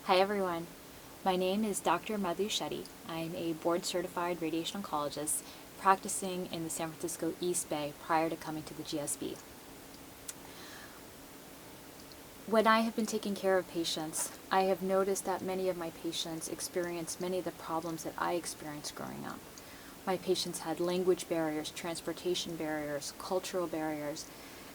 Hi everyone, my name is Dr. Madhu Shetti. I'm a board-certified radiation oncologist practicing in the San Francisco East Bay prior to coming to the GSB. When I have been taking care of patients, I have noticed that many of my patients experience many of the problems that I experienced growing up. My patients had language barriers, transportation barriers, cultural barriers,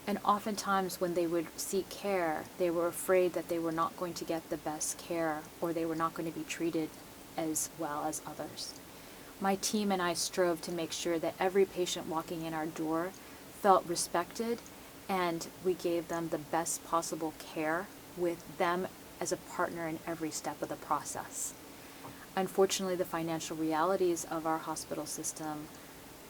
and oftentimes when they would seek care, they were afraid that they were not going to get the best care or they were not going to be treated as well as others. My team and I strove to make sure that every patient walking in our door felt respected and we gave them the best possible care with them as a partner in every step of the process. Unfortunately, the financial realities of our hospital system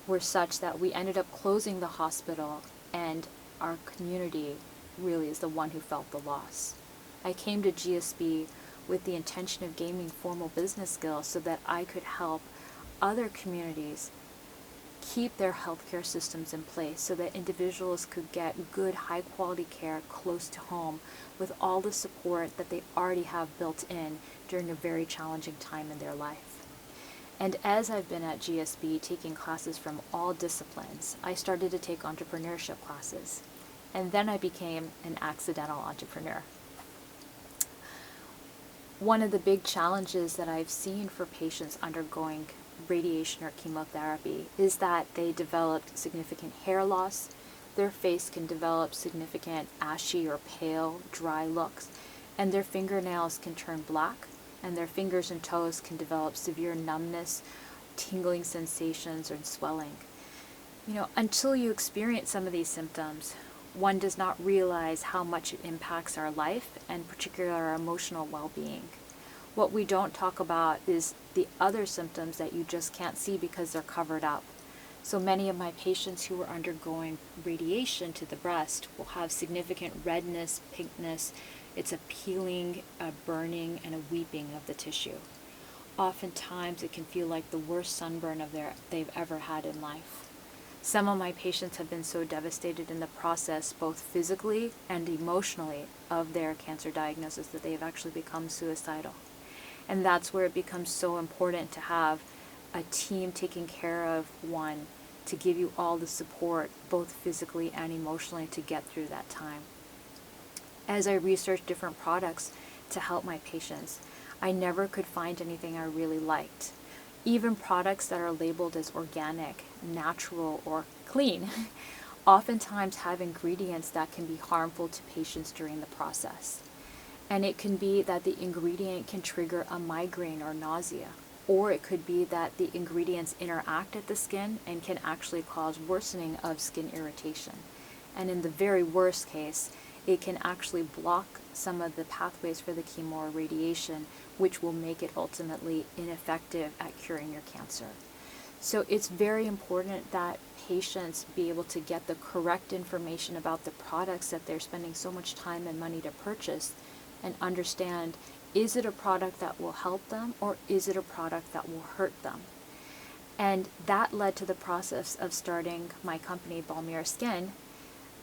were such that we ended up closing the hospital, and our community really is the one who felt the loss. I came to GSB with the intention of gaining formal business skills so that I could help other communities keep their healthcare systems in place so that individuals could get good, high-quality care close to home with all the support that they already have built in during a very challenging time in their life. And as I've been at GSB taking classes from all disciplines, I started to take entrepreneurship classes. And then I became an accidental entrepreneur. One of the big challenges that I've seen for patients undergoing radiation or chemotherapy is that they develop significant hair loss. Their face can develop significant ashy or pale, dry looks, and their fingernails can turn black, and their fingers and toes can develop severe numbness, tingling sensations, or swelling. Until you experience some of these symptoms, one does not realize how much it impacts our life and particularly our emotional well-being. What we don't talk about is the other symptoms that you just can't see because they're covered up. So many of my patients who are undergoing radiation to the breast will have significant redness, pinkness. It's a peeling, a burning, and a weeping of the tissue. Oftentimes it can feel like the worst sunburn they've ever had in life. Some of my patients have been so devastated in the process, both physically and emotionally, of their cancer diagnosis that they've actually become suicidal. And that's where it becomes so important to have a team taking care of one to give you all the support, both physically and emotionally, to get through that time. As I researched different products to help my patients, I never could find anything I really liked. Even products that are labeled as organic, natural, or clean oftentimes have ingredients that can be harmful to patients during the process. And it can be that the ingredient can trigger a migraine or nausea, or it could be that the ingredients interact at the skin and can actually cause worsening of skin irritation. And in the very worst case, it can actually block some of the pathways for the chemo or radiation, which will make it ultimately ineffective at curing your cancer. So it's very important that patients be able to get the correct information about the products that they're spending so much time and money to purchase, and understand, is it a product that will help them or is it a product that will hurt them? And that led to the process of starting my company, Balmere Skin,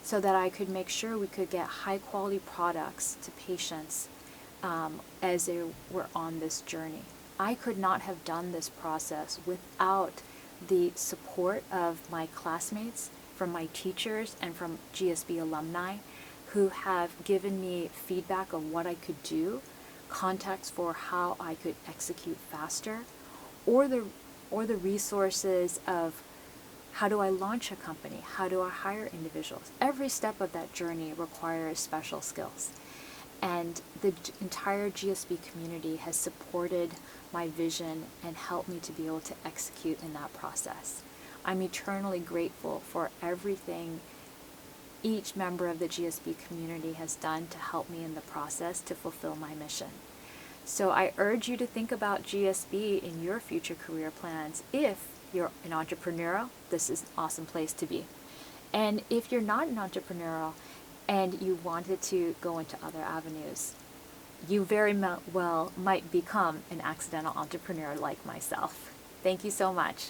so that I could make sure we could get high quality products to patients as they were on this journey. I could not have done this process without the support of my classmates, from my teachers, and from GSB alumni who have given me feedback of what I could do, contacts for how I could execute faster, or the resources of how do I launch a company, how do I hire individuals. Every step of that journey requires special skills. And the entire GSB community has supported my vision and helped me to be able to execute in that process. I'm eternally grateful for everything each member of the GSB community has done to help me in the process to fulfill my mission. So I urge you to think about GSB in your future career plans. If you're an entrepreneurial, this is an awesome place to be. And if you're not an entrepreneurial and you wanted to go into other avenues, you very well might become an accidental entrepreneur like myself. Thank you so much.